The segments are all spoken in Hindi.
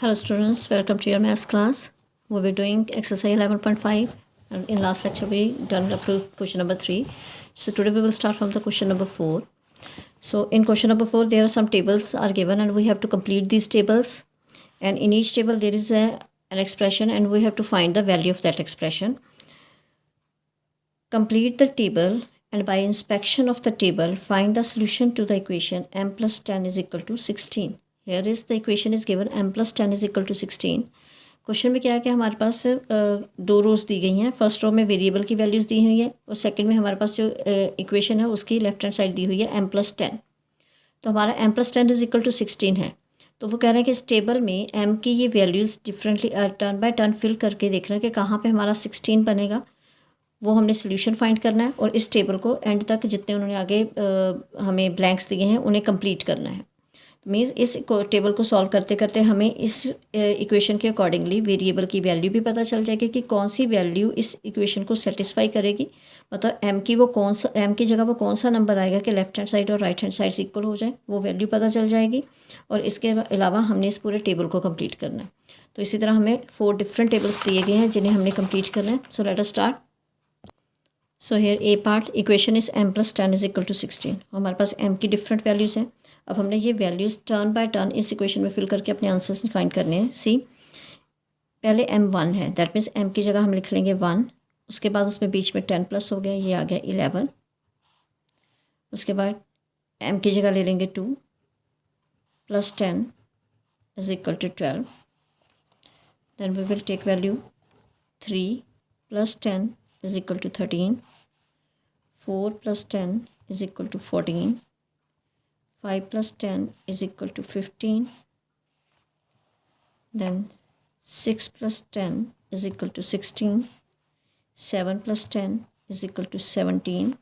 Hello students, welcome to your maths class. We were doing exercise 11.5 and in last lecture we done up to question number 3. So today we will start from the question number 4. So in question number 4 there are some tables are given and we have to complete these tables, and in each table there is an expression and we have to find the value of that expression. Complete the table and by inspection of the table find the solution to the equation m plus 10 is equal to 16. Here is the equation is given m plus 10 is equal to 16. Question में क्या है कि हमारे पास दो रोज़ दी गई हैं. फर्स्ट रो में वेरिएबल की वैल्यूज़ दी हुई है और सेकंड में हमारे पास जो इक्वेशन है उसकी लेफ्ट हैंड साइड दी हुई है m प्लस 10. तो हमारा m plus 10 is equal to 16 है. तो वो कह रहे हैं कि इस टेबल में m की ये values differently turn by turn fill करके देख रहे हैं कि कहाँ पर हमारा 16 बनेगा. वो हमने सोल्यूशन फाइंड करना है और इस टेबल को एंड तक जितने उन्होंने आगे हमें ब्लैंक्स दिए हैं उन्हें कंप्लीट करना है. मीन्स इस टेबल को सॉल्व करते करते हमें इस इक्वेशन के अकॉर्डिंगली वेरिएबल की वैल्यू भी पता चल जाएगी कि कौन सी वैल्यू इस इक्वेशन को सेटिस्फाई करेगी. मतलब m की वो कौन सा m की जगह वो कौन सा नंबर आएगा कि लेफ्ट हैंड साइड और राइट हैंड साइड इक्वल हो जाए, वो वैल्यू पता चल जाएगी. और इसके अलावा हमने इस पूरे टेबल को कंप्लीट करना है. तो इसी तरह हमें 4 डिफरेंट टेबल्स दिए गए हैं जिन्हें हमने कंप्लीट करना है. So let us start. So here a part equation is m plus 10 is equal to 16. हमारे पास m की डिफरेंट वैल्यूज़ हैं. अब हमने ये वैल्यूज़ टर्न बाय टर्न इस इक्वेशन में फिल करके अपने आंसर्स फाइंड करने हैं. सी पहले m1 है, दैट मीन्स m की जगह हम लिख लेंगे 1. उसके बाद उसमें बीच में 10 प्लस हो गया, ये आ गया 11. उसके बाद m की जगह ले लेंगे 2 plus 10 is equal to 12. Then we will take value 3 plus 10 is equal to 13. 4 plus 10 is equal to 14. 5 plus 10 is equal to 15. Then 6 plus 10 is equal to 16. 7 plus 10 is equal to 17.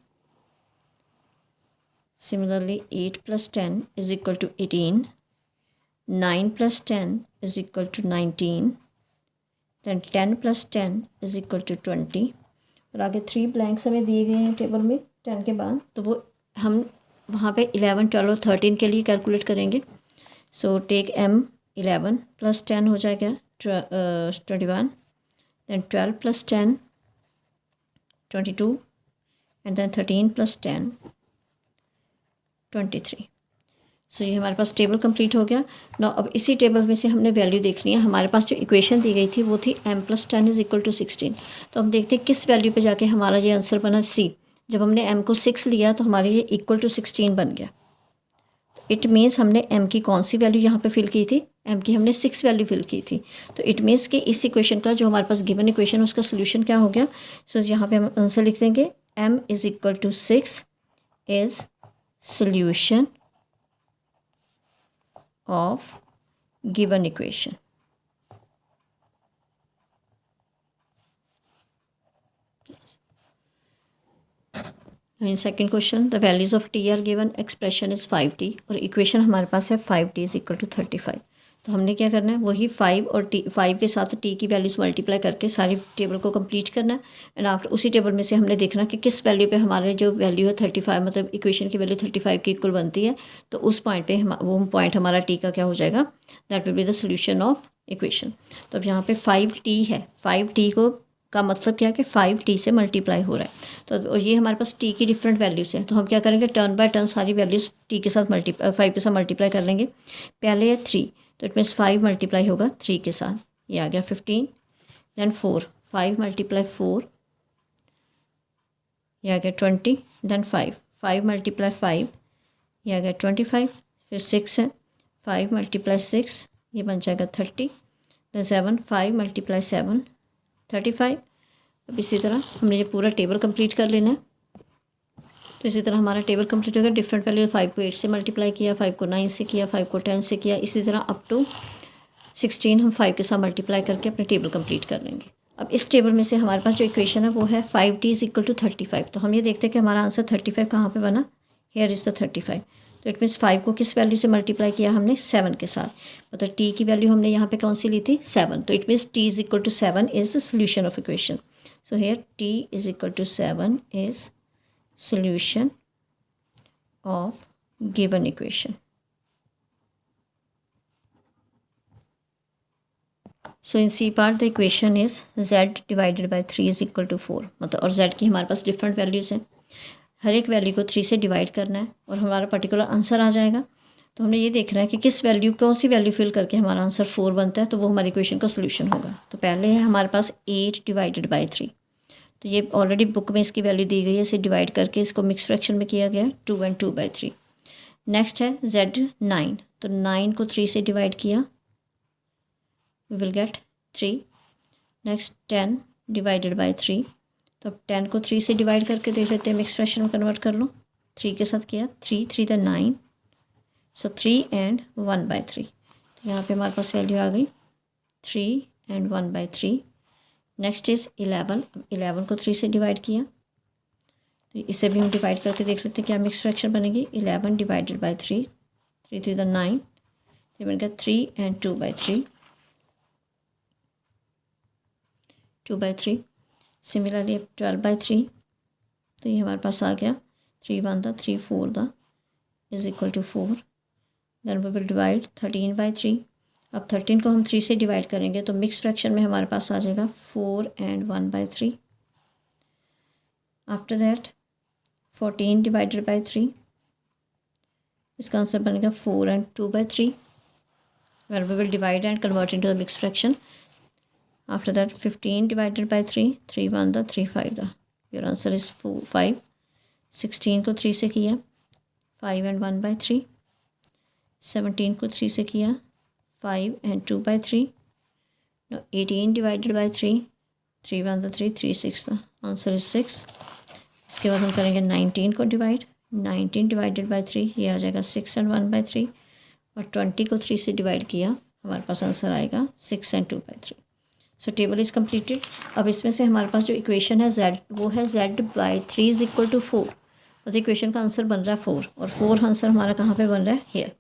Similarly 8 plus 10 is equal to 18. 9 plus 10 is equal to 19. Then 10 plus 10 is equal to 20. और आगे 3 ब्लैंक्स हमें दिए गए हैं टेबल में 10 के बाद, तो वो हम वहाँ पे 11, 12 और 13 के लिए कैलकुलेट करेंगे. सो टेक m 11 प्लस 10 हो जाएगा 21. Then 12 plus 10 22 and then 13 plus 10 23. So ये हमारे पास टेबल कंप्लीट हो गया. ना अब इसी टेबल में से हमने वैल्यू देखनी है. हमारे पास जो इक्वेशन दी गई थी वो थी m plus 10 is equal to 16. तो हम देखते हैं किस वैल्यू पे जाके हमारा ये आंसर बना. सी जब हमने m को 6 लिया तो हमारे ये इक्वल टू 16 बन गया. इट मीन्स हमने m की कौन सी वैल्यू यहाँ पे फिल की थी, m की हमने 6 वैल्यू फिल की थी. तो इट मीन्स कि इस इक्वेशन का जो हमारे पास गिवन इक्वेशन उसका सोल्यूशन क्या हो गया. सो यहाँ पे हम आंसर लिख देंगे m is equal to 6 is solution of given equation. In second question the values of t are given, expression is 5t और इक्वेशन हमारे पास है 5t इज इक्वल टू 35. तो हमने क्या करना है, वही 5 और t 5 के साथ t की वैल्यूज़ मल्टीप्लाई करके सारी टेबल को कंप्लीट करना है. एंड आफ्टर उसी टेबल में से हमने देखना कि किस वैल्यू पे हमारे जो वैल्यू है 35, मतलब इक्वेशन की वैल्यू 35 के इक्वल बनती है. तो उस पॉइंट पे वो पॉइंट हमारा t का क्या हो जाएगा, that will be the solution of equation. तो अब यहाँ पे 5t है, 5t को का मतलब क्या है कि 5t से मल्टीप्लाई हो रहा है. तो ये हमारे पास t की डिफरेंट वैल्यूज़ हैं. तो हम क्या करेंगे, टर्न बाय टर्न सारी वैल्यूज़ t के साथ 5 के साथ मल्टीप्लाई कर लेंगे. पहले है 3, तो इट मीन्स 5 मल्टीप्लाई होगा 3 के साथ, ये आ गया 15. दैन 4, 5 मल्टीप्लाई 4, ये आ गया 20. दैन 5 मल्टीप्लाई 5, ये आ गया 25. फिर 6 है, 5 मल्टीप्लाई 6, ये बन जाएगा 30. Then 7, 5 multiply 7, 35. अब इसी तरह हमने ये पूरा टेबल कंप्लीट कर लेना है. तो इसी तरह हमारा टेबल कंप्लीट हो गया. डिफरेंट वैल्यू 5 को 8 से मल्टीप्लाई किया, 5 को 9 से किया, 5 को 10 से किया, इसी तरह अप टू 16 हम 5 के साथ मल्टीप्लाई करके अपने टेबल कंप्लीट कर लेंगे. अब इस टेबल में से हमारे पास जो इक्वेशन है वो है 5t इज इक्वल टू 35. तो हम ये देखते हैं कि हमारा आंसर 35 कहाँ पे बना, हेयर इज़ द 35. तो इट मीन्स 5 को किस वैल्यू से मल्टीप्लाई किया हमने, 7 के साथ. मतलब t की वैल्यू हमने यहाँ पे कौन सी ली थी, 7. तो it means t is equal to 7 is the solution of equation. So here t is equal to 7 is solution of given equation. So in C part the equation is z divided by 3 is equal to 4, मतलब और z की हमारे पास डिफरेंट वैल्यूज़ हैं, हर एक वैल्यू को 3 से डिवाइड करना है और हमारा पर्टिकुलर आंसर आ जाएगा। तो हमने ये देखना है कि किस वैल्यू, कौन सी वैल्यू फिल करके हमारा आंसर 4 बनता है, तो वो हमारी इक्वेशन का सोल्यूशन होगा। तो पहले है हमारे पास 8 डिवाइडेड बाई 3, तो ये ऑलरेडी बुक में इसकी वैल्यू दी गई है, इसे डिवाइड करके इसको मिक्स फ्रैक्शन में किया गया 2 and 2 by 3। नेक्स्ट है z 9, तो 9 को 3 से डिवाइड किया, we will get 3। Next 10 divided by 3, तो अब 10 को 3 से डिवाइड करके देख लेते हैं, मिक्स फ्रैक्शन में कन्वर्ट कर लो, 3 के साथ किया, 3 3 द 9, सो 3 and 1 by 3, तो यहाँ पे हमारे पास वैल्यू आ गई 3 and 1 by 3। नेक्स्ट इज़ 11, 11 को 3 से डिवाइड किया, तो इसे भी हम डिवाइड करके देख लेते हैं क्या मिक्स फ्रैक्शन बनेगी। 11 डिवाइडेड बाई 3, 3 3 द 9, ये बन गया 3 and 2 by 3, 2 by 3। Similarly 12 by 3, तो ये हमारे पास आ गया 3 1 the 3 4 the is equal to 4। Then we will divide 13 by 3, अब 13 को हम 3 से डिवाइड करेंगे तो मिक्स फ्रैक्शन में हमारे पास आ जाएगा 4 and 1 by 3। After that 14 divided by 3, इसका आंसर बनेगा 4 and 2 by 3, well we will divide and convert into the mix fraction. After that 15 divided by 3, 3 1 the 3 5 the, your answer is 5। 16 को 3 से किया, 5 and 1 by 3। 17 को 3 से किया, 5 and 2 by 3। 18 divided by 3, 3 1 the 3 3 6 the, answer is 6। इसके बाद हम करेंगे 19 को डिवाइड, 19 डिवाइडेड बाई 3, ये आ जाएगा 6 and 1 by 3, और 20 को 3 से डिवाइड किया, हमारे पास आंसर आएगा 6 and 2 by 3। So table is completed. अब इसमें से हमारे पास जो इक्वेशन है z, वो है z by 3 is equal to 4, और इक्वेशन का आंसर बन रहा है 4, और 4 आंसर हमारा कहाँ पे बन रहा है, हेयर।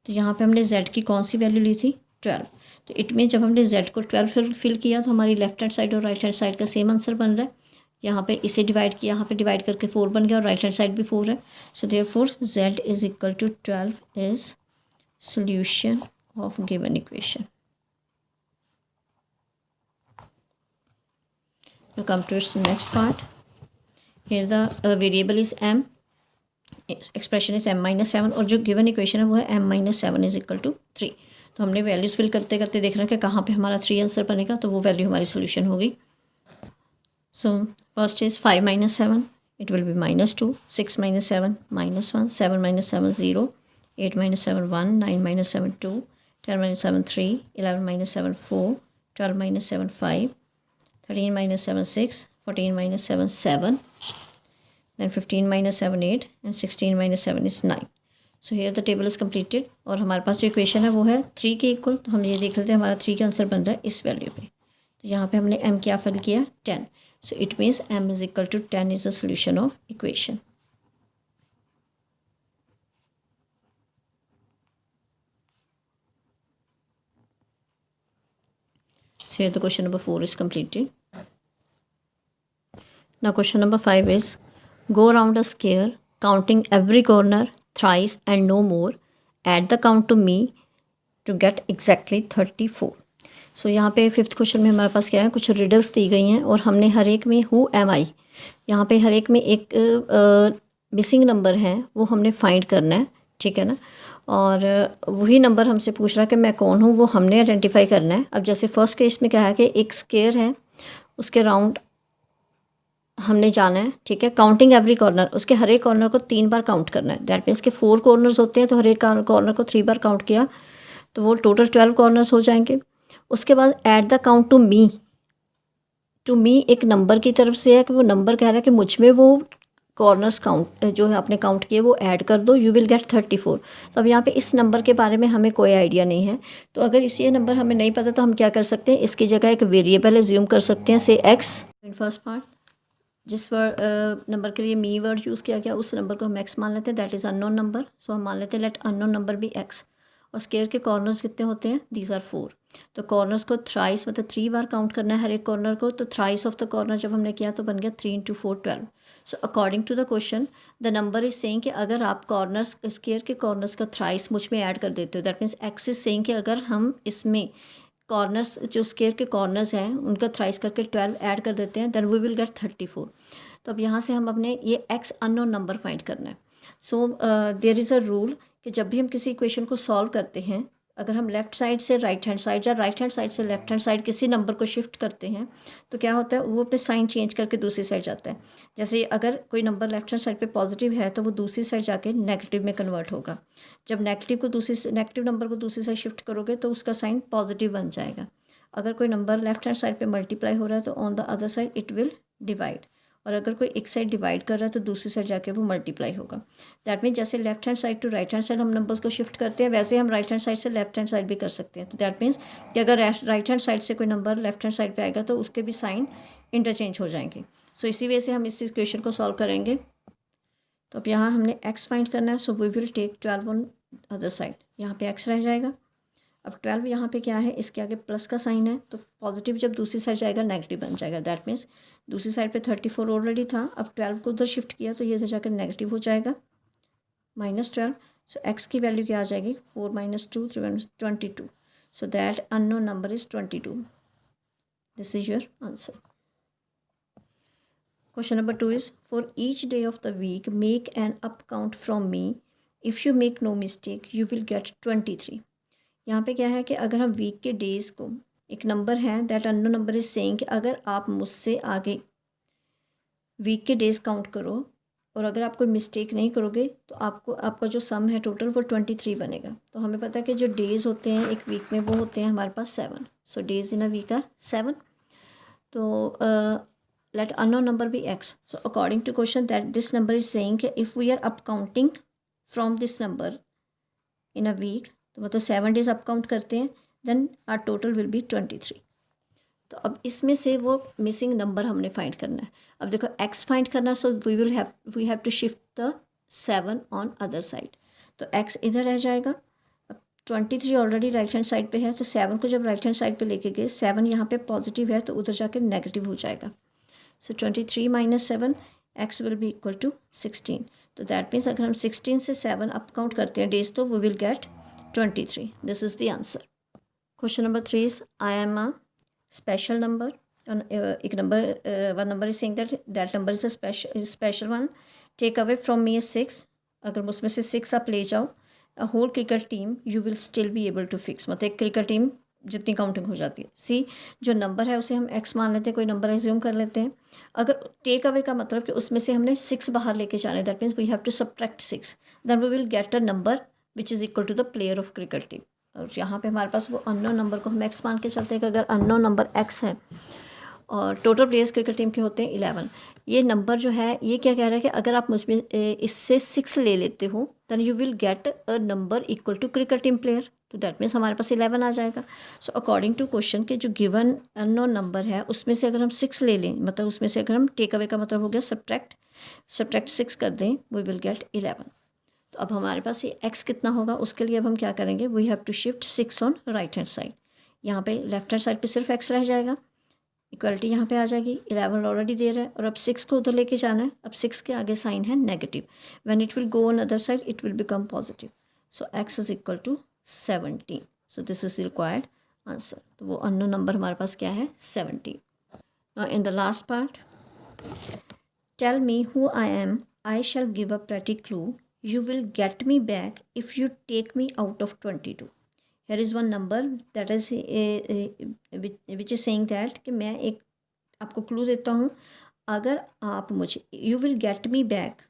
तो यहाँ पे हमने z की कौन सी वैल्यू ली थी, 12, तो इट मीन जब हमने z को 12 फिल किया तो हमारी लेफ्ट हैंड साइड और राइट हैंड साइड का सेम आंसर बन रहा है। यहाँ पे इसे डिवाइड किया, यहाँ पे डिवाइड करके 4 बन गया, और राइट हैंड साइड भी 4 है। So therefore z is equal to 12 is solution of given equation. Now come to its next part. Here the variable is m, expression is m minus 7, और जो given equation है वो है m minus 7 is equal to 3। तो हमने वैल्यूज़ फिल करते करते देखना कि कहाँ पे हमारा 3 आंसर बनेगा, तो वो वैल्यू हमारी सोल्यूशन होगी। So first is 5 minus 7, it will be -2, 6 minus 7 -1, 7 minus 7 0, 8 minus 7 1, 9 minus 7 2, 10 minus 7 3, 11 minus 7 4, 12 minus 7 5, 13 minus 7 6, 14 minus 7 7, then 15 minus 7 8, and 16 minus 7 is 9। So here the table is completed, और हमारे पास जो इक्वेशन है वो है 3 के इक्वल। तो हम ये देख लेते हैं हमारा 3 का आंसर बन रहा है इस वैल्यू पे। तो यहाँ पे हमने m क्या फिल किया, 10, so it means m is equal to 10 is the solution of equation. So here the question number 4 is completed. Now question number 5 is, go around a square counting every corner thrice and no more. Add the count to me to get exactly 34. So यहाँ पे 5th क्वेश्चन में हमारे पास क्या है, कुछ रिडल्स दी गई हैं, और हमने हर एक में हु एम आई, यहाँ पे हर एक में एक मिसिंग नंबर है, वो हमने फाइंड करना है, ठीक है ना। और वही नंबर हमसे पूछ रहा है कि मैं कौन हूँ, वो हमने आइडेंटिफाई करना है। अब जैसे फर्स्ट केस में क्या है कि एक स्क्वायर है, उसके राउंड हमने जाना है, ठीक है। काउंटिंग एवरी कॉर्नर, उसके हर एक कॉर्नर को 3 बार काउंट करना है। दैट मीन्स के 4 कॉर्नर्स होते हैं, तो हर एक कॉर्नर को 3 बार काउंट किया तो वो टोटल 12 कॉर्नर्स हो जाएंगे। उसके बाद add the count to me. To me एक नंबर की तरफ से है कि वो नंबर कह रहा है कि मुझ में वो कॉर्नर्स काउंट जो है आपने काउंट किए वो ऐड कर दो, यू विल गेट 34। तो अब यहाँ पे इस नंबर के बारे में हमें कोई आइडिया नहीं है, तो अगर इसी नंबर हमें नहीं पता तो हम क्या कर सकते हैं, इसकी जगह एक वेरिएबल एज्यूम कर सकते हैं, से एक्स। इन फर्स्ट पार्ट जिस नंबर के लिए मी वर्ड यूज़ किया गया उस नंबर को हम एक्स मान लेते हैं, दैट इज़ अननोन नंबर। सो हम मान लेते हैं लेट अननोन नंबर भी एक्स, और स्क्वायर के कॉर्नर्स कितने होते हैं, दीज आर 4। तो कॉर्नर्स को थ्राइस मतलब 3 बार काउंट करना है हर एक कॉर्नर को, तो थ्राइस ऑफ द कॉर्नर जब हमने किया तो बन गया 3 × 4 12। So according to the question the number is saying कि अगर आप कॉर्नर्स स्क्वायर के कॉर्नर्स का थ्राइस मुझ में ऐड कर देते हो, that means x is saying कि अगर हम इसमें कॉर्नर्स जो स्क्वायर के कॉर्नर्स हैं उनका थ्राइस करके 12 ऐड कर देते हैं, देन वी विल गेट 34। तो अब यहाँ से हम अपने ये एक्स अननोन नंबर फाइंड करना है। So there is a rule कि जब भी हम किसी इक्वेशन को सॉल्व करते हैं, अगर हम लेफ़्ट साइड से राइट हैंड साइड या राइट हैंड साइड से लेफ्ट हैंड साइड किसी नंबर को शिफ्ट करते हैं तो क्या होता है, वो अपने साइन चेंज करके दूसरी साइड जाता है। जैसे अगर कोई नंबर लेफ्ट हैंड साइड पे पॉजिटिव है तो वो दूसरी साइड जाके नेगेटिव में कन्वर्ट होगा। जब नेगेटिव नंबर को दूसरी साइड शिफ्ट करोगे तो उसका साइन पॉजिटिव बन जाएगा। अगर कोई नंबर लेफ्ट हैंड साइड पे मल्टीप्लाई हो रहा है तो on the other side it will divide, और अगर कोई एक साइड डिवाइड कर रहा है तो दूसरी साइड जाके वो मल्टीप्लाई होगा। दैट मीन जैसे left hand side to right hand side हम नंबर्स को शिफ्ट करते हैं, वैसे हम राइट हैंड साइड से लेफ्ट हैंड साइड भी कर सकते हैं। तो दैट मीन्स कि अगर राइट हैंड साइड से कोई नंबर लेफ्ट हैंड साइड पे आएगा तो उसके भी साइन इंटरचेंज हो जाएंगे। सो इसी वजह से हम इस इक्वेशन को सॉल्व करेंगे। तो अब यहाँ हमने एक्स फाइंड करना है, so we will take 12 on other side. यहाँ पे एक्स रह जाएगा। अब 12 यहाँ पे क्या है, इसके आगे प्लस का साइन है, तो पॉजिटिव जब दूसरी साइड जाएगा नेगेटिव बन जाएगा। दैट मीन्स दूसरी साइड पे 34 ऑलरेडी था, अब 12 को उधर शिफ्ट किया तो ये इधर जाकर नेगेटिव हो जाएगा, -12। सो एक्स की वैल्यू क्या आ जाएगी, 4 - 2 22। So that unknown number is 22। This is your answer. Question number 2 is for each day of the week make an up count from me, if you make no mistake you will get 23। यहाँ पे क्या है कि अगर हम वीक के डेज़ को, एक नंबर है that unknown number is saying कि अगर आप मुझसे आगे वीक के डेज़ काउंट करो और अगर आप कोई मिस्टेक नहीं करोगे तो आपका जो सम है टोटल वो 23 बनेगा। तो हमें पता है कि जो डेज़ होते हैं एक वीक में वो होते हैं हमारे पास 7। So days in a week are 7। तो let unknown number be X. So according to question that this number is saying कि if we are up counting from this number in a week, तो मतलब 7 डेज अप काउंट करते हैं, then are total will be 23। तो अब इसमें से वो मिसिंग नंबर हमने फाइंड करना है। अब देखो एक्स फाइंड करना है, so we have to shift the 7 on other side. तो एक्स इधर रह जाएगा। अब 23 ऑलरेडी राइट हैंड साइड पे है, तो 7 को जब राइट हैंड साइड पे लेके गए, 7 यहाँ पे पॉजिटिव है तो उधर जाके नेगेटिव हो जाएगा। So 23 - 7 x will be equal to 16। तो दैट मीन्स अगर हम 16 से 7 अप काउंट करते हैं डेज तो we will get 23. This is the answer. Question number 3 is I am a special number. One number is saying that number is a special one. Take away from me a 6. अगर उसमें से 6 आप ले जाओ, a whole cricket team you will still be able to fix. मतलब एक क्रिकेट टीम जितनी काउंटिंग हो जाती है। सी जो नंबर है उसे हम एक्स मान लेते हैं, कोई नंबर एज्यूम कर लेते हैं। अगर टेक अवे का मतलब कि उसमें से हमने 6 बाहर लेके जाने, that means we have to subtract 6, then we will get a number which is equal to the player of cricket team. और यहाँ पे हमारे पास वो अननोन नंबर को हम एक्स मान के चलते हैं कि अगर अननोन नंबर एक्स है और टोटल प्लेयर्स क्रिकेट टीम के होते हैं 11। ये नंबर जो है ये क्या कह रहा है कि अगर आप मुझमें इससे 6 ले लेते हो then you will get a number equal to cricket team player. तो दैट मीन्स हमारे पास 11 आ जाएगा। सो अकॉर्डिंग टू क्वेश्चन के जो गिवन अननोन नंबर है उसमें से अगर हम 6 ले लें, मतलब उसमें से अगर हम टेक अवे का मतलब हो गया सब्ट्रैक्ट 6 कर दें, वी विल गेट 11। तो अब हमारे पास ये x कितना होगा, उसके लिए अब हम क्या करेंगे, we have to shift 6 on right hand side. यहाँ पे लेफ्ट हैंड साइड पे सिर्फ x रह जाएगा, इक्वलिटी यहाँ पे आ जाएगी। 11 ऑलरेडी दे रहा है और अब 6 को उधर लेके जाना है। अब 6 के आगे साइन है negative, when it will go on other side it will become positive. So x is equal to 17। So this is required answer. तो वो अननोन नंबर हमारे पास क्या है, 17। Now in the last part, tell me who I am, I shall give a pretty clue, you will get me back if you take me out of 22. Here is one number that is which is saying that कि मैं एक आपको क्लू देता हूँ, अगर आप मुझे you will get me back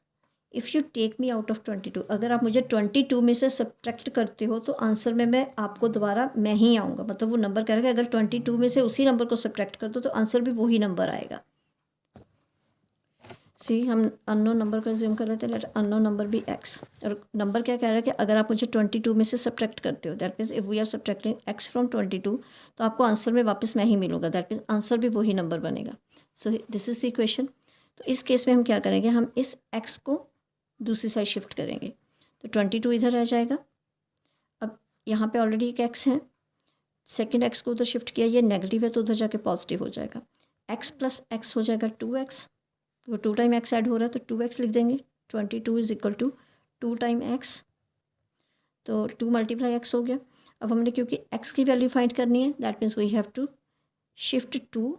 if you take me out of 22, अगर आप मुझे 22 में से सब्ट्रैक्ट करते हो तो आंसर में मैं आपको दोबारा मैं ही आऊँगा। मतलब वो नंबर कह रहा है कि अगर 22 में से उसी नंबर को सब्ट्रैक्ट कर दो तो आंसर भी वही नंबर आएगा। सी हम अननोन नंबर का ज्यूम कर लेते हैं, लेट अननोन नंबर भी एक्स। और नंबर क्या कह रहा है कि अगर आप मुझे 22 में से सब्ट्रैक्ट करते हो, that means if we are subtracting x from 22 तो आपको आंसर में वापस मैं ही मिलूंगा, दैट मीन्स आंसर भी वही नंबर बनेगा। सो दिस इज़ द इक्वेशन। तो इस केस में हम क्या करेंगे, हम इस एक्स को दूसरी साइड शिफ्ट करेंगे तो 22 इधर रह जाएगा। अब यहाँ पे ऑलरेडी एक एक्स है, सेकेंड एक्स को उधर शिफ्ट किया, ये नेगेटिव है तो उधर जाके पॉजिटिव हो जाएगा। एक्स प्लस एक्स हो जाएगा 2x, वो 2 टाइम एक्स ऐड हो रहा है तो 2x लिख देंगे। 22 is equal to 2 time x, तो 2 मल्टीप्लाई एक्स हो गया। अब हमने क्योंकि x की वैल्यू फाइंड करनी है, that means we have to shift 2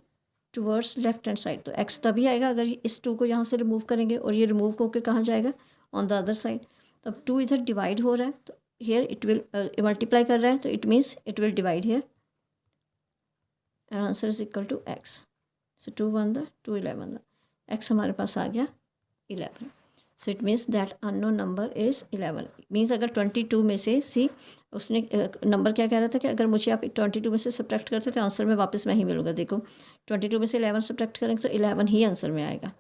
towards left hand side. तो x तभी आएगा अगर इस 2 को यहाँ से रिमूव करेंगे, और ये रिमूव होकर कहाँ जाएगा, ऑन द अदर साइड। तो अब 2 इधर डिवाइड हो रहा है तो हेयर इट विल मल्टीप्लाई कर रहा है तो it means it will divide here, and answer is equal to x। So 2 1 the 2 11 the x हमारे पास आ गया 11। So it means that unknown number is 11। Means अगर 22 में से सी उसने नंबर क्या कह रहा था कि अगर मुझे आप 22 में से सब्ट्रैक्ट करते तो आंसर में वापस मैं ही मिलूँगा। देखो 22 में से 11 सब्ट्रैक्ट करेंगे तो 11 ही आंसर में आएगा।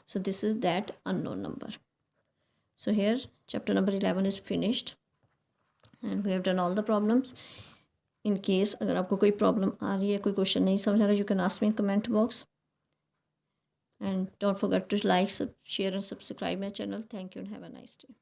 So this is that unknown number. So here chapter number 11 is finished and we have done all the problems. In case अगर आपको कोई प्रॉब्लम आ रही है, कोई क्वेश्चन नहीं समझ आ रहा, you can ask me in comment box. And don't forget to like, share and subscribe my channel. Thank you and have a nice day.